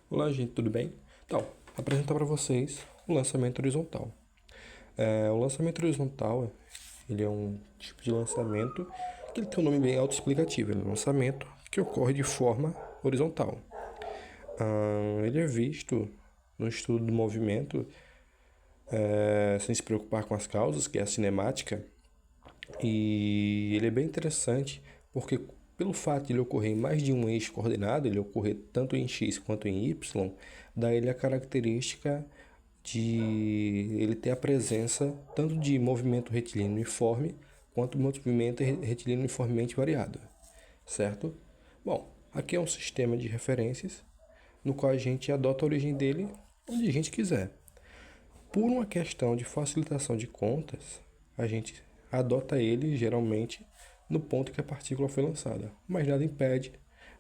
Olá, gente, tudo bem? Então, vou apresentar para vocês o lançamento horizontal. O lançamento horizontal, ele é um tipo de lançamento que ele tem um nome bem autoexplicativo. Ele é um lançamento que ocorre de forma horizontal. Ele é visto no estudo do movimento, sem se preocupar com as causas, que é a cinemática, e ele é bem interessante porque, pelo fato de ele ocorrer em mais de um eixo coordenado, ele ocorrer tanto em x quanto em y, dá ele a característica de ele ter a presença tanto de movimento retilíneo uniforme quanto movimento retilíneo uniformemente variado, certo? Bom, aqui é um sistema de referências no qual a gente adota a origem dele onde a gente quiser. Por uma questão de facilitação de contas, a gente adota ele geralmente no ponto que a partícula foi lançada, mas nada impede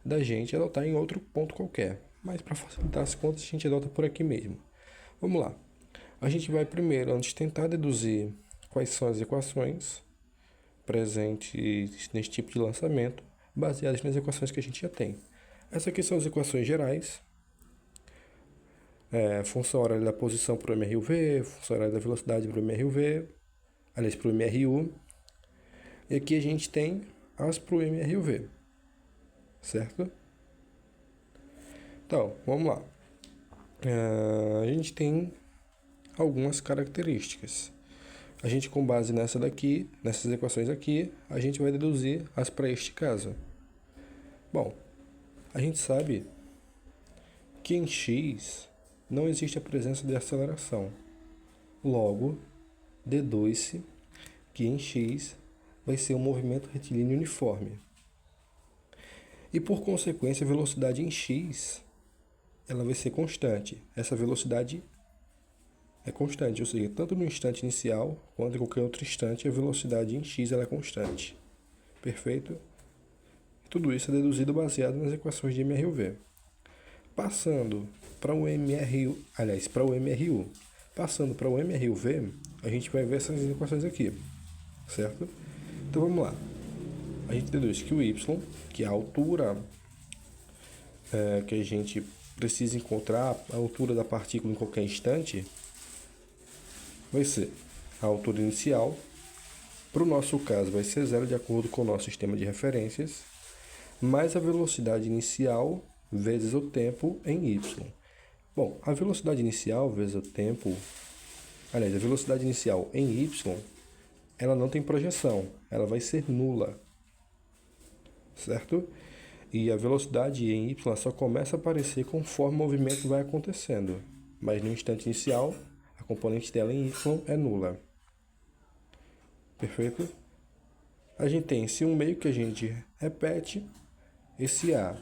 da gente adotar em outro ponto qualquer. Mas para facilitar as contas, a gente adota por aqui mesmo. Vamos lá. A gente vai primeiro, antes tentar deduzir quais são as equações presentes nesse tipo de lançamento, baseadas nas equações que a gente já tem. Essas aqui são as equações gerais. Função horária da posição para o MRUV, função horária da velocidade para o MRUV, aliás, para o MRU. E aqui a gente tem as para o MRUV, certo? Então, vamos lá. A gente tem algumas características. A gente, com base nessas equações aqui, a gente vai deduzir as para este caso. Bom, a gente sabe que em x não existe a presença de aceleração. Logo, deduz-se que em x vai ser um movimento retilíneo uniforme. E por consequência, a velocidade em x ela vai ser constante. Essa velocidade é constante, ou seja, tanto no instante inicial quanto em qualquer outro instante, a velocidade em x ela é constante. Perfeito? Tudo isso é deduzido baseado nas equações de MRUV. Passando para o MRU. Passando para o MRUV, a gente vai ver essas equações aqui, certo? Então vamos lá. A gente deduz que o y, que é a altura que a gente precisa encontrar, a altura da partícula em qualquer instante, vai ser a altura inicial. Para o nosso caso, vai ser zero, de acordo com o nosso sistema de referências, mais a velocidade inicial vezes o tempo em y. Bom, a velocidade inicial vezes o tempo, a velocidade inicial em y, ela não tem projeção, ela vai ser nula, certo? E a velocidade em y só começa a aparecer conforme o movimento vai acontecendo, mas no instante inicial, a componente dela em y é nula. Perfeito? A gente tem esse um meio que a gente repete, esse A,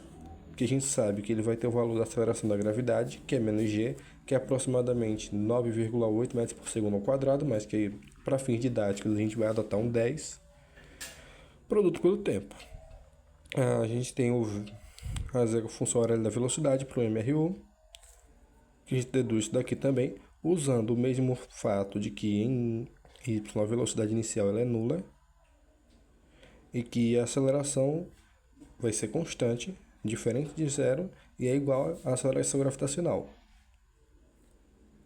que a gente sabe que ele vai ter o valor da aceleração da gravidade, que é menos g, que é aproximadamente 9,8 metros por segundo ao quadrado, mas que para fins didáticos a gente vai adotar um 10, produto pelo tempo. A gente tem a função horária da velocidade para o MRU, que a gente deduz isso daqui também, usando o mesmo fato de que em y a velocidade inicial ela é nula e que a aceleração vai ser constante, diferente de zero, e é igual à aceleração gravitacional.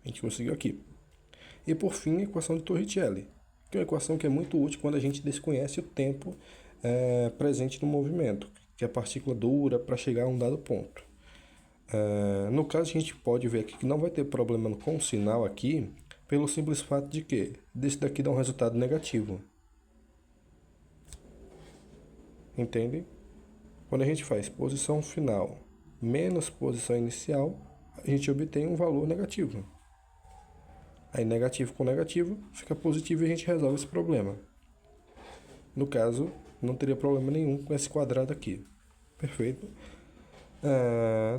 A gente conseguiu aqui. E por fim, a equação de Torricelli, que é uma equação que é muito útil quando a gente desconhece o tempo presente no movimento, que a partícula dura para chegar a um dado ponto. No caso, a gente pode ver aqui que não vai ter problema com o sinal aqui, pelo simples fato de que desse daqui dá um resultado negativo. Entende? Quando a gente faz posição final menos posição inicial, a gente obtém um valor negativo. Aí negativo com negativo fica positivo e a gente resolve esse problema. No caso, não teria problema nenhum com esse quadrado aqui. Perfeito?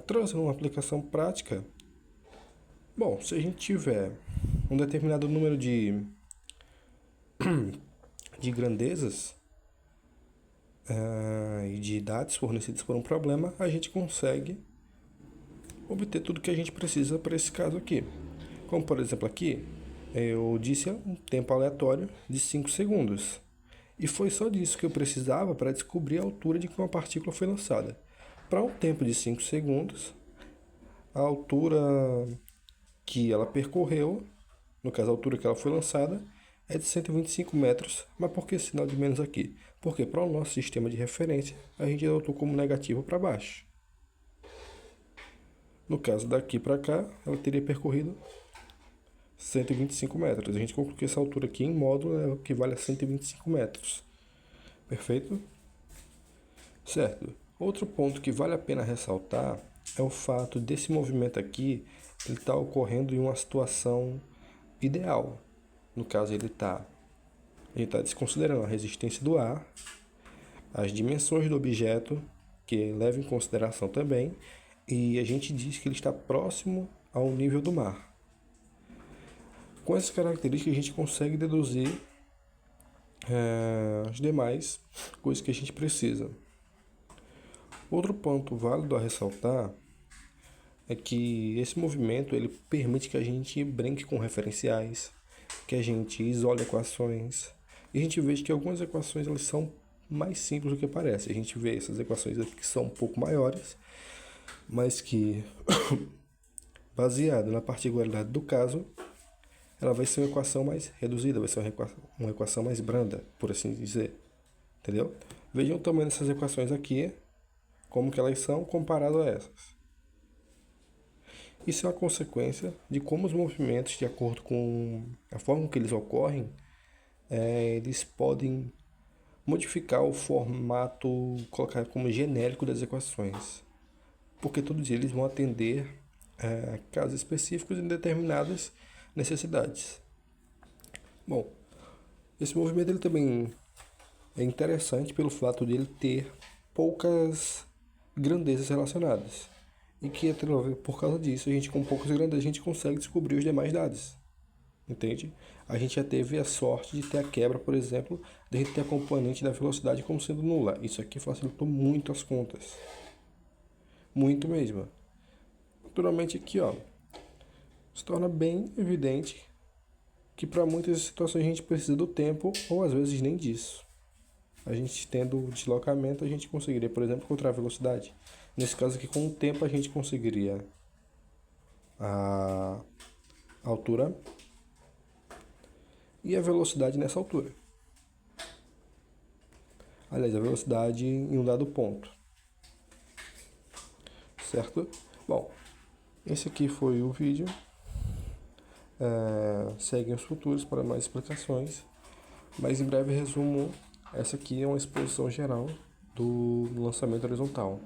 Trouxe uma aplicação prática. Bom, se a gente tiver um determinado número de grandezas e de dados fornecidos por um problema, a gente consegue obter tudo que a gente precisa para esse caso aqui. Como, por exemplo, aqui, eu disse um tempo aleatório de 5 segundos. E foi só disso que eu precisava para descobrir a altura de que uma partícula foi lançada. Para um tempo de 5 segundos, a altura que ela percorreu, no caso a altura que ela foi lançada, é de 125 metros, mas por que sinal de menos aqui? Porque para o nosso sistema de referência, a gente adotou como negativo para baixo. No caso daqui para cá, ela teria percorrido 125 metros. A gente conclui que essa altura aqui em módulo equivale a 125 metros. Perfeito? Certo. Outro ponto que vale a pena ressaltar é o fato desse movimento aqui ele está ocorrendo em uma situação ideal. No caso, a gente está desconsiderando a resistência do ar, as dimensões do objeto, que leva em consideração também, e a gente diz que ele está próximo ao nível do mar. Com essas características, a gente consegue deduzir as demais coisas que a gente precisa. Outro ponto válido a ressaltar é que esse movimento ele permite que a gente brinque com referenciais, que a gente isole equações, e a gente veja que algumas equações elas são mais simples do que parece. A gente vê essas equações aqui que são um pouco maiores, mas que, baseado na particularidade do caso, ela vai ser uma equação mais reduzida, vai ser uma equação mais branda, por assim dizer. Entendeu? Vejam o tamanho dessas equações aqui, como que elas são comparado a essas. Isso é uma consequência de como os movimentos, de acordo com a forma que eles ocorrem, eles podem modificar o formato, colocar como genérico das equações, porque todos eles vão atender a casos específicos em determinadas necessidades. Bom, esse movimento ele também é interessante pelo fato de ele ter poucas grandezas relacionadas. E que por causa disso, a gente com poucas grandezas, a gente consegue descobrir os demais dados. Entende? A gente já teve a sorte de ter a quebra, por exemplo, de a gente ter a componente da velocidade como sendo nula. Isso aqui facilitou muito as contas. Muito mesmo. Naturalmente aqui, ó, se torna bem evidente que para muitas situações a gente precisa do tempo ou às vezes nem disso. A gente tendo o deslocamento, a gente conseguiria, por exemplo, encontrar a velocidade. Nesse caso aqui, com o tempo, a gente conseguiria a altura e a velocidade nessa altura. Aliás, a velocidade em um dado ponto. Certo? Bom, esse aqui foi o vídeo. Seguem os futuros para mais explicações. Mas em breve resumo, essa aqui é uma exposição geral do lançamento horizontal.